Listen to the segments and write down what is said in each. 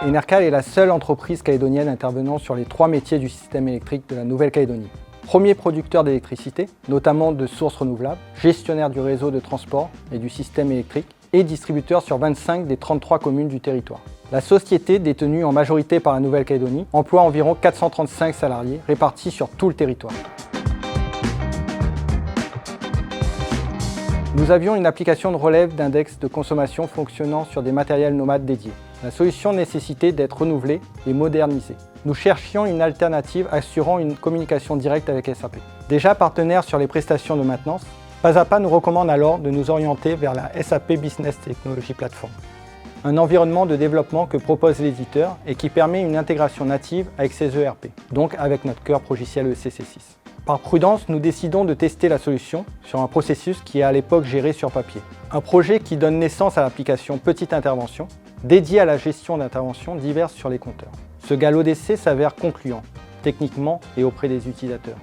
Enercal est la seule entreprise calédonienne intervenant sur les 3 métiers du système électrique de la Nouvelle-Calédonie. Premier producteur d'électricité, notamment de sources renouvelables, gestionnaire du réseau de transport et du système électrique, et distributeur sur 25 des 33 communes du territoire. La société, détenue en majorité par la Nouvelle-Calédonie, emploie environ 435 salariés répartis sur tout le territoire. Nous avions une application de relève d'index de consommation fonctionnant sur des matériels nomades dédiés. La solution nécessitait d'être renouvelée et modernisée. Nous cherchions une alternative assurant une communication directe avec SAP. Déjà partenaire sur les prestations de maintenance, Pas à Pas nous recommande alors de nous orienter vers la SAP Business Technology Platform, un environnement de développement que propose l'éditeur et qui permet une intégration native avec ses ERP, donc avec notre cœur logiciel ECC6. Par prudence, nous décidons de tester la solution sur un processus qui est à l'époque géré sur papier. Un projet qui donne naissance à l'application Petite Intervention, dédiée à la gestion d'interventions diverses sur les compteurs. Ce galop d'essai s'avère concluant, techniquement et auprès des utilisateurs.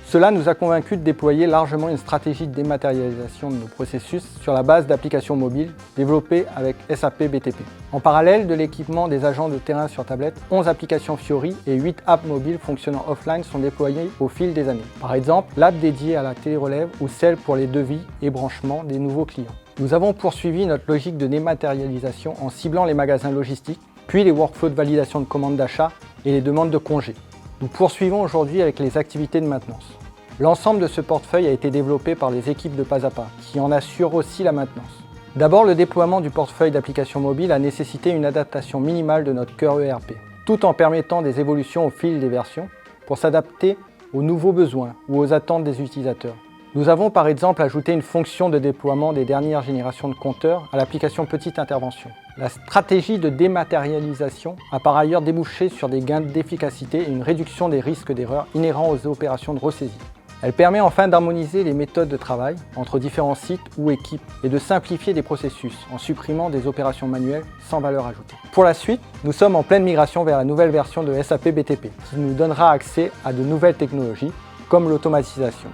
Cela nous a convaincus de déployer largement une stratégie de dématérialisation de nos processus sur la base d'applications mobiles développées avec SAP BTP. En parallèle de l'équipement des agents de terrain sur tablette, 11 applications Fiori et 8 apps mobiles fonctionnant offline sont déployées au fil des années. Par exemple, l'app dédiée à la télérelève ou celle pour les devis et branchements des nouveaux clients. Nous avons poursuivi notre logique de dématérialisation en ciblant les magasins logistiques, puis les workflows de validation de commandes d'achat et les demandes de congés. Nous poursuivons aujourd'hui avec les activités de maintenance. L'ensemble de ce portefeuille a été développé par les équipes de Pas à Pas, qui en assurent aussi la maintenance. D'abord, le déploiement du portefeuille d'applications mobiles a nécessité une adaptation minimale de notre cœur ERP, tout en permettant des évolutions au fil des versions pour s'adapter aux nouveaux besoins ou aux attentes des utilisateurs. Nous avons par exemple ajouté une fonction de déploiement des dernières générations de compteurs à l'application Petite Intervention. La stratégie de dématérialisation a par ailleurs débouché sur des gains d'efficacité et une réduction des risques d'erreur inhérents aux opérations de ressaisie. Elle permet enfin d'harmoniser les méthodes de travail entre différents sites ou équipes et de simplifier des processus en supprimant des opérations manuelles sans valeur ajoutée. Pour la suite, nous sommes en pleine migration vers la nouvelle version de SAP BTP qui nous donnera accès à de nouvelles technologies comme l'automatisation.